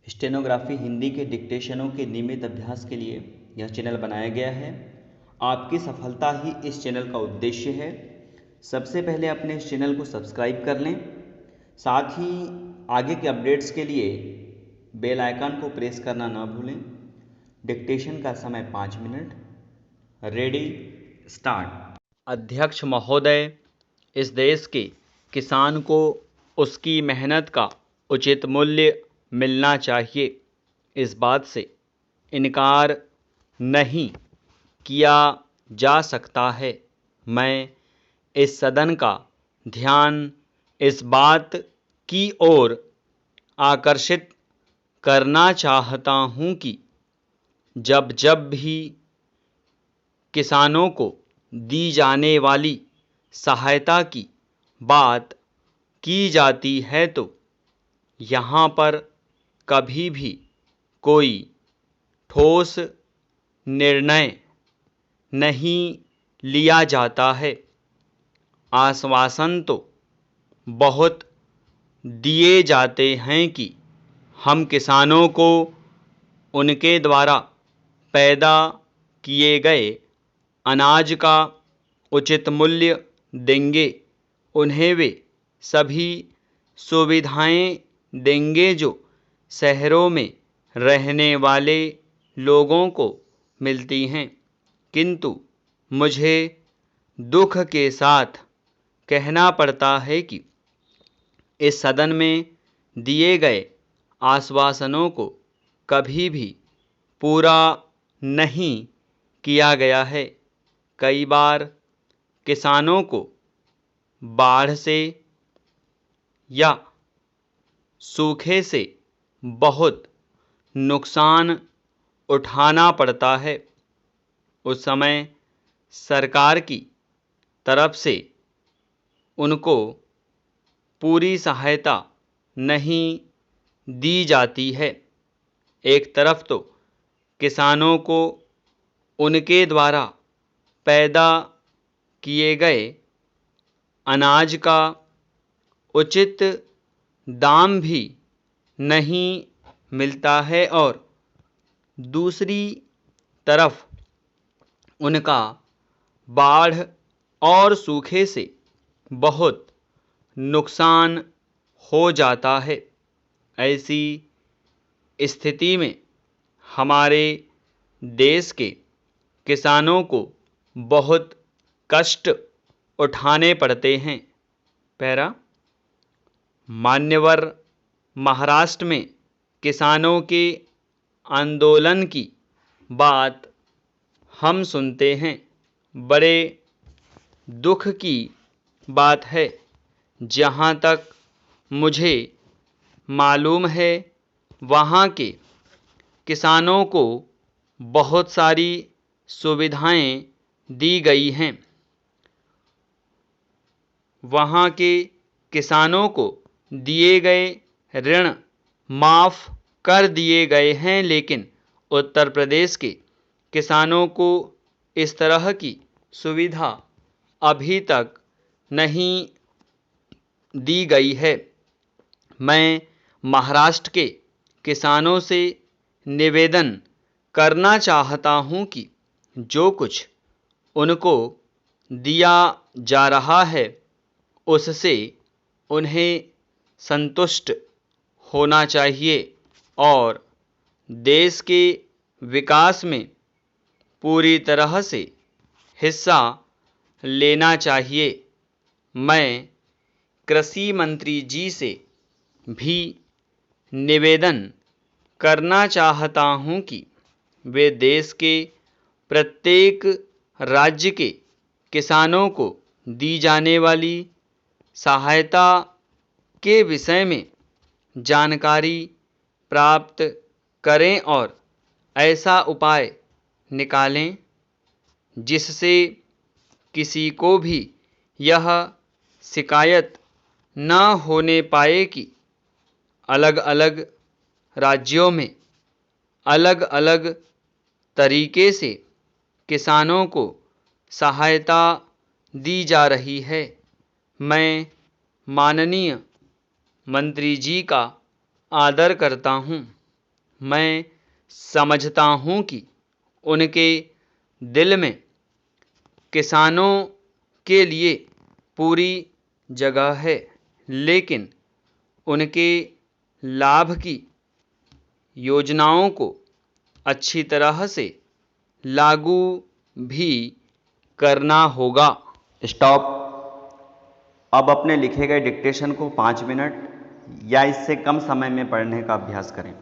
Stenography Hindi के डिक्टेशनों के नियमित अभ्यास के लिए यह चैनल बनाया गया है। आपकी सफलता ही इस चैनल का उद्देश्य है। सबसे पहले अपने इस चैनल को सब्सक्राइब कर लें, साथ ही आगे के अपडेट्स के लिए बेल आइकन को प्रेस करना ना भूलें। डिक्टेशन का समय 5 मिनट। Ready, start. अध्यक्ष महोदय, इस देश के किसान को उसकी मेहनत का उचित मूल्य मिलना चाहिए, इस बात से इनकार नहीं किया जा सकता है। मैं इस सदन का ध्यान इस बात की ओर आकर्षित करना चाहता हूँ कि जब जब भी किसानों को दी जाने वाली सहायता की बात की जाती है तो यहाँ पर कभी भी कोई ठोस निर्णय नहीं लिया जाता है। आश्वासन तो बहुत दिए जाते हैं कि हम किसानों को उनके द्वारा पैदा किए गए अनाज का उचित मूल्य देंगे, उन्हें वे सभी सुविधाएं देंगे जो शहरों में रहने वाले लोगों को मिलती हैं। किंतु मुझे दुख के साथ कहना पड़ता है कि इस सदन में दिए गए आश्वासनों को कभी भी पूरा नहीं किया गया है। कई बार किसानों को बाढ़ से या सूखे से बहुत नुकसान उठाना पड़ता है। उस समय सरकार की तरफ से उनको पूरी सहायता नहीं दी जाती है। एक तरफ तो किसानों को उनके द्वारा पैदा किए गए अनाज का उचित दाम भी नहीं मिलता है और दूसरी तरफ उनका बाढ़ और सूखे से बहुत नुकसान हो जाता है। ऐसी स्थिति में हमारे देश के किसानों को बहुत कष्ट उठाने पड़ते हैं। पैरा, मान्यवर महाराष्ट्र में किसानों के आंदोलन की बात हम सुनते हैं। बड़े दुख की बात है। जहाँ तक मुझे मालूम है, वहाँ के किसानों को बहुत सारी सुविधाएं दी गई हैं। वहाँ के किसानों को दिए गए ऋण माफ़ कर दिए गए हैं, लेकिन उत्तर प्रदेश के किसानों को इस तरह की सुविधा अभी तक नहीं दी गई है। मैं महाराष्ट्र के किसानों से निवेदन करना चाहता हूँ कि जो कुछ उनको दिया जा रहा है उससे उन्हें संतुष्ट होना चाहिए और देश के विकास में पूरी तरह से हिस्सा लेना चाहिए। मैं कृषि मंत्री जी से भी निवेदन करना चाहता हूँ कि वे देश के प्रत्येक राज्य के किसानों को दी जाने वाली सहायता के विषय में जानकारी प्राप्त करें और ऐसा उपाय निकालें जिससे किसी को भी यह शिकायत न होने पाए कि अलग अलग राज्यों में अलग अलग तरीके से किसानों को सहायता दी जा रही है। मैं माननीय मंत्री जी का आदर करता हूँ। मैं समझता हूँ कि उनके दिल में किसानों के लिए पूरी जगह है, लेकिन उनके लाभ की योजनाओं को अच्छी तरह से लागू भी करना होगा। स्टॉप। अब अपने लिखे गए डिक्टेशन को 5 मिनट या इससे कम समय में पढ़ने का अभ्यास करें।